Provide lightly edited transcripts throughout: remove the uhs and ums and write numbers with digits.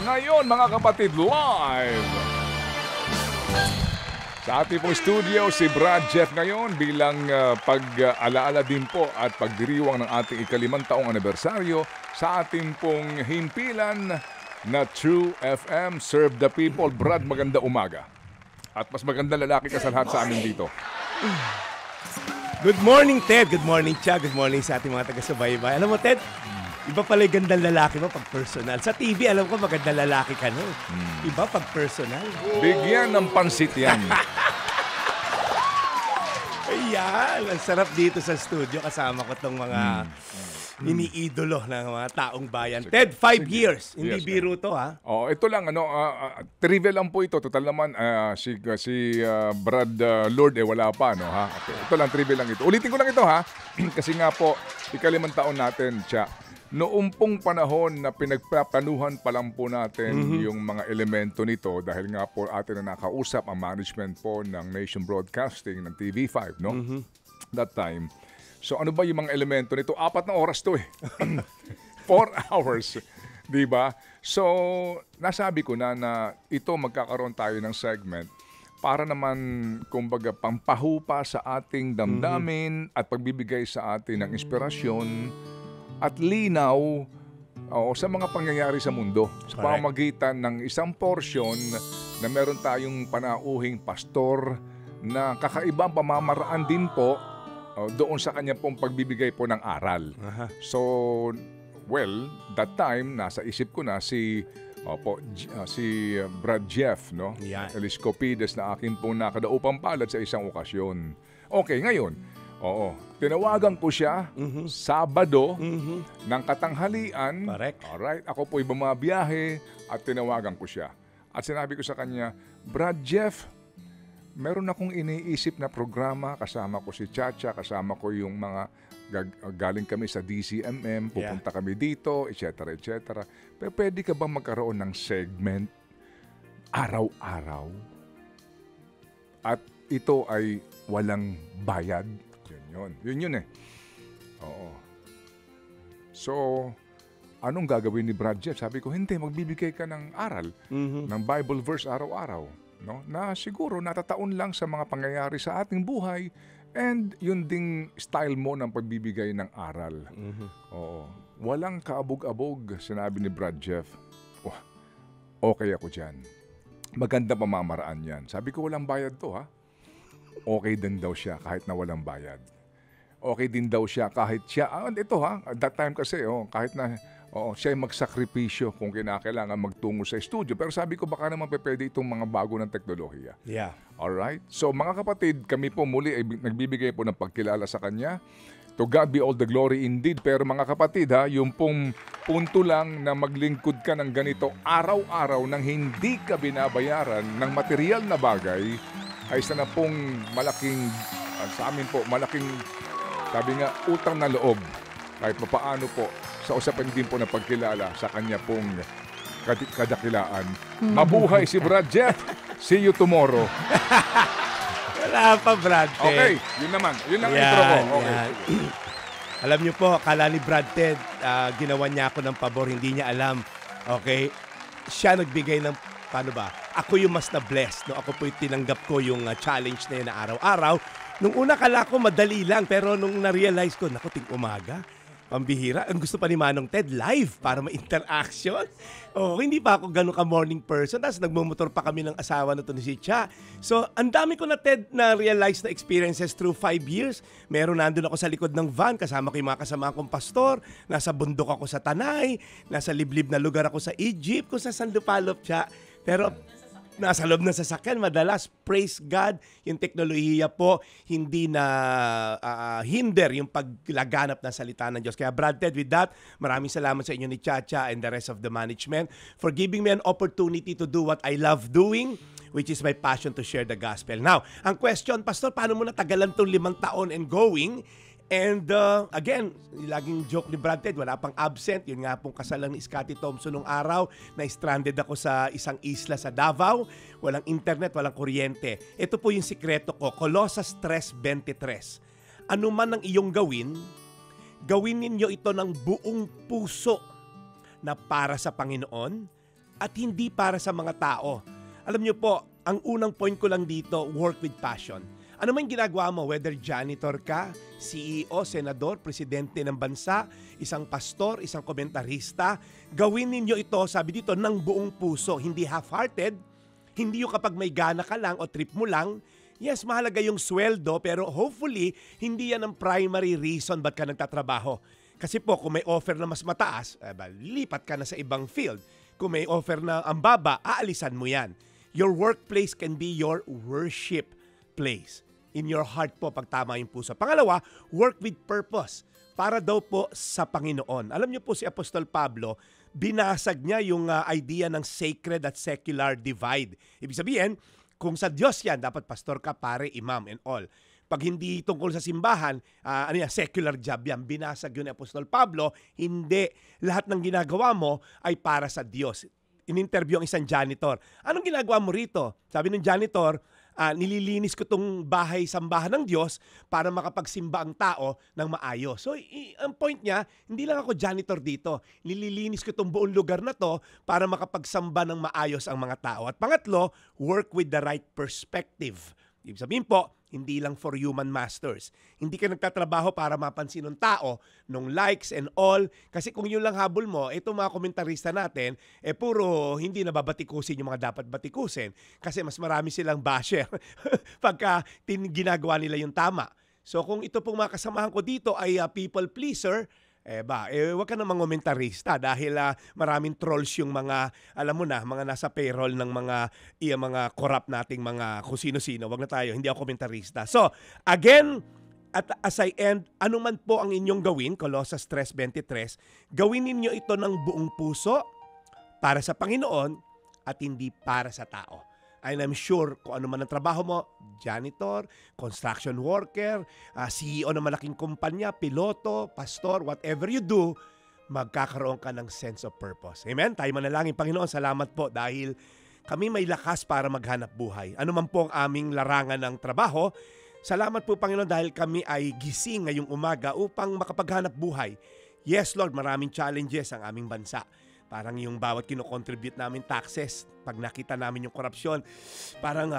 Ngayon mga kapatid, live! Sa ating pong studio, si Brad Jeff ngayon bilang pag-alaala din po at pagdiriwang ng ating ika-5 taong anibersaryo sa ating pong himpilan na True FM, Serve the People. Brad, maganda umaga. At mas maganda lalaki ka sa lahat sa amin dito. Good morning, Ted. Good morning, Cha. Good morning sa ating mga taga-subaybay. Alam mo, Ted, iba pala yung gandang lalaki mo pag personal. Sa TV, alam ko magandang lalaki ka, no? Iba pag personal. Bigyan ng pansit yan. Ayan, ang sarap dito sa studio. Kasama ko itong mga iniidolo ng mga taong bayan. Ted, 5 years. Hindi biro to, ha? Oh, ito lang, trivia lang po ito. Total naman, si Brad Lord, wala pa, no? Ha? Okay. Ito lang, trivia lang ito. Ulitin ko lang ito, ha? Kasi nga po, ika-5 taon natin, Cha. Noong pong panahon na pinagpaplanuhan pa lang po natin yung mga elemento nito dahil nga po atin na nakausap ang management po ng Nation Broadcasting ng TV5, no? That time. So ano ba yung mga elemento nito? 4 na oras to 4 hours. Diba? So nasabi ko na ito magkakaroon tayo ng segment para naman kumbaga pampahupa sa ating damdamin at pagbibigay sa atin ng inspirasyon at linaw sa mga pangyayari sa mundo sa pamamagitan ng isang porsyon na meron tayong panauhing pastor na kakaibang pamamaraan din po doon sa kanya pong pagbibigay po ng aral. So, well, that time, nasa isip ko na si Brad Jeff, no? Yeah. Eliscopides na akin pong nakadaupang palad sa isang okasyon. Okay, ngayon, tinawagan ko siya Sabado ng katanghalian. Correct. Alright, ako po'y bumabiyahe at tinawagan ko siya. At sinabi ko sa kanya, Brad Jeff, meron akong iniisip na programa, kasama ko si Chacha, kasama ko yung mga galing kami sa DCMM, pupunta kami dito, etc. etc. Pero pwede ka bang magkaroon ng segment araw-araw? At ito ay walang bayad. Yun eh. Oo. So, anong gagawin ni Brad Jeff? Sabi ko, hindi, magbibigay ka ng aral, ng Bible verse araw-araw. No? Na siguro natataon lang sa mga pangyayari sa ating buhay and yun ding style mo ng pagbibigay ng aral. Oo. Walang kaabog-abog, sinabi ni Brad Jeff. Okay ako dyan. Maganda pamamaraan yan. Sabi ko, walang bayad to, ha? Okay din daw siya kahit na walang bayad. Okay din daw siya kahit siya, ito ha, at that time kasi, kahit na siya ay magsakripisyo kung kinakailangan magtungo sa studio. Pero sabi ko baka naman pwede itong mga bago ng teknolohiya. Yeah. Alright? So mga kapatid, kami po muli ay nagbibigay po ng pagkilala sa kanya. To God be all the glory indeed. Pero mga kapatid ha, yung pong punto lang na maglingkod ka ng ganito araw-araw nang hindi ka binabayaran ng material na bagay ay isa na pong malaking, sa amin po, malaking, sabi nga, utang na loob. Kahit paano po, sa usapin din po na pagkilala sa kanya pong kadakilaan. Mabuhay si Brad Jeff. See you tomorrow. Wala pa, Brad Ted. Okay, yun naman. Yun ang intro ko. Okay. Alam niyo po, akala ni Brad Ted, ginawa niya ako ng pabor, hindi niya alam. Okay? Siya nagbigay ng, paano ba? Ako yung mas na-blessed. No? Ako po yung tinanggap ko yung challenge na yun na araw-araw. Nung una kala ko madali lang, pero nung na-realize ko, naku, ting umaga, pambihira. Ang gusto pa ni Manong Ted, live para ma-interaction. Hindi pa ako ganun ka-morning person. Tapos nagmumotor pa kami ng asawa na to ni si Cha. So, ang dami ko na, Ted, na-realize na experiences through 5 years. Meron nandun ako sa likod ng van, kasama ko yung mga kasama kong pastor. Nasa bundok ako sa Tanay. Nasa liblib na lugar ako sa Egypt, kung sa San Lupalop, Cha. Pero nasa loob ng sasakyan, madalas, praise God, yung teknolohiya po, hindi na hinder yung paglaganap ng salita ng Diyos. Kaya Brad Ted, with that, maraming salamat sa inyo ni Chacha and the rest of the management for giving me an opportunity to do what I love doing, which is my passion to share the gospel. Now, ang question, Pastor, paano mo natagalan itong 5 taon and going? And again, laging joke ni Brad Ted, wala pang absent. Yun nga pong kasalan ni Scotty Thompson nung araw na stranded ako sa isang isla sa Davao. Walang internet, walang kuryente. Ito po yung sikreto ko, Colossus 3:23. Ano man ang iyong gawin, gawin ninyo ito ng buong puso na para sa Panginoon at hindi para sa mga tao. Alam niyo po, ang unang point ko lang dito, work with passion. Ano man ginagawa mo, whether janitor ka, CEO, senador, presidente ng bansa, isang pastor, isang komentarista, gawin ninyo ito, sabi dito, ng buong puso, hindi half-hearted, hindi yung kapag may gana ka lang o trip mo lang. Yes, mahalaga yung sweldo, pero hopefully, hindi yan ang primary reason ba't ka nagtatrabaho. Kasi po, kung may offer na mas mataas, lipat ka na sa ibang field. Kung may offer na ang baba, aalisan mo yan. Your workplace can be your worship place. In your heart po, pag tama yung puso. Pangalawa, work with purpose. Para daw po sa Panginoon. Alam niyo po si Apostol Pablo, binasag niya yung idea ng sacred at secular divide. Ibig sabihin, kung sa Diyos yan, dapat pastor ka, pare, imam, and all. Pag hindi tungkol sa simbahan, secular job yan. Binasag yun ni Apostol Pablo, hindi. Lahat ng ginagawa mo ay para sa Diyos. In-interview ang isang janitor. Anong ginagawa mo rito? Sabi ng janitor, nililinis ko tong bahay-sambahan ng Diyos para makapagsimba ang tao ng maayos. So, ang point niya, hindi lang ako janitor dito. Nililinis ko tong buong lugar na to para makapagsamba ng maayos ang mga tao. At pangatlo, work with the right perspective. Ibig sabihin po, hindi lang for human masters. Hindi ka nagtatrabaho para mapansin ng tao, nung likes and all. Kasi kung yun lang habol mo, itong mga komentarista natin, puro hindi na babatikusin yung mga dapat batikusin. Kasi mas marami silang basher pagka ginagawa nila yung tama. So kung ito pong mga kasamahan ko dito ay people pleaser, wag ka na mangomentarista dahil maraming trolls yung mga, alam mo na, mga nasa payroll ng mga corrupt nating mga kung sino-sino. Wag na tayo, hindi ako komentarista. So, again, at as I end, ano man po ang inyong gawin, Colossus 3:23, gawin ninyo ito ng buong puso para sa Panginoon at hindi para sa tao. And I'm sure kung ano man ang trabaho mo, janitor, construction worker, CEO ng malaking kumpanya, piloto, pastor, whatever you do, magkakaroon ka ng sense of purpose. Amen? Tayo manalangin, Panginoon, salamat po dahil kami may lakas para maghanap buhay. Ano man po ang aming larangan ng trabaho, salamat po, Panginoon, dahil kami ay gising ngayong umaga upang makapaghanap buhay. Yes, Lord, maraming challenges ang aming bansa. Parang yung bawat kino-contribute namin taxes, pag nakita namin yung korupsyon, parang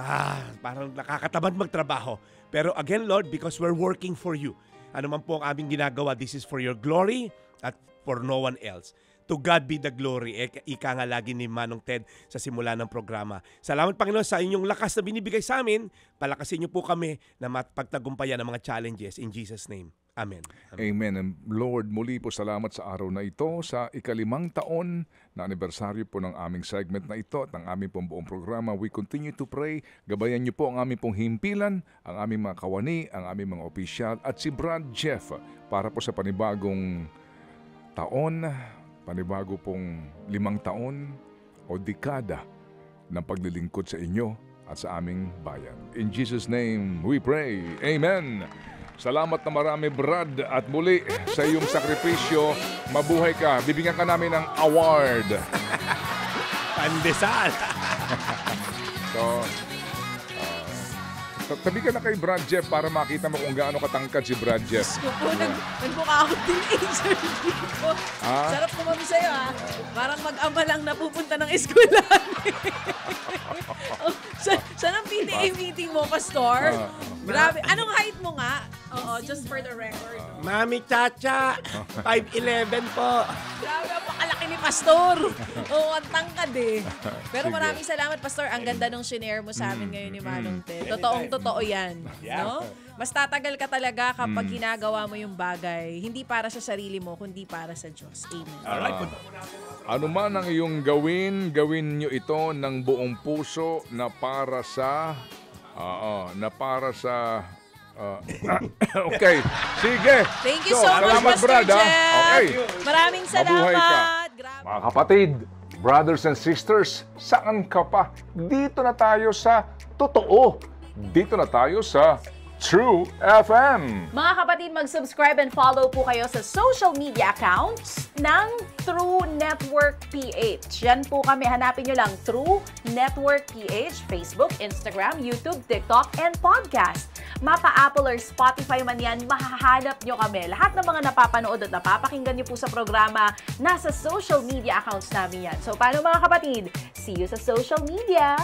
nakakatamad magtrabaho. Pero again, Lord, because we're working for you, ano man po ang aming ginagawa, this is for your glory at for no one else. To God be the glory. Ika nga lagi ni Manong Ted sa simula ng programa. Salamat, Panginoon, sa inyong lakas na binibigay sa amin. Palakasin niyo po kami na mapagtagumpayan ng mga challenges. In Jesus' name. Amen. Amen. And Lord, muli po salamat sa araw na ito, sa ika-5 taon na anibersaryo po ng aming segment na ito at ng aming pong buong programa. We continue to pray. Gabayan niyo po ang aming pong himpilan, ang aming mga kawani, ang aming mga opisyal at si Brad Jeff para po sa panibagong taon, panibago pong 5 taon o dekada ng paglilingkod sa inyo at sa aming bayan. In Jesus' name we pray. Amen. Salamat na marami, Brad, at muli sa iyong sakripisyo, mabuhay ka. Bibigyan ka namin ng award. Pandesal. Tabi ka na kay Brad Jeff para makita mo kung gaano katangkad si Brad Jeff. Gusto po, nagmukha ako teenager dito. Sarap naman sa'yo, Parang mag-ama lang napupunta ng eskwelahan. Saan ang PTA meeting mo, Pastor? Grabe. Anong height mo nga? Oo, just for the record. Mami Chacha, 5'11 po. Grabe, pakalaki ni Pastor. Oo, ang tangkad eh. Pero maraming salamat, Pastor. Ang ganda nung shinare mo sa amin ngayon ni Manong Ted. Totoong-totoo yan. No? Mas tatagal ka talaga kapag ginagawa mo yung bagay. Hindi para sa sarili mo, kundi para sa Diyos. Amen. Alright. Ano man ang iyong gawin, gawin nyo ito ng buong puso na para sa... okay. Sige. Thank you so much, Pastor Brad, Jeff. Okay. Maraming Mabuhay ka. salamat. Grabe. Mga kapatid, brothers and sisters, saan ka pa? Dito na tayo sa totoo. Dito na tayo sa True FM. Mga kapatid, mag-subscribe and follow po kayo sa social media accounts ng True Network PH. Yan po kami. Hanapin nyo lang True Network PH, Facebook, Instagram, YouTube, TikTok, and podcast. mapa-Apple or Spotify man yan, mahahanap nyo kami. Lahat ng mga napapanood at napapakinggan nyo po sa programa, nasa social media accounts namin yan. So, paano mga kapatid? See you sa social media!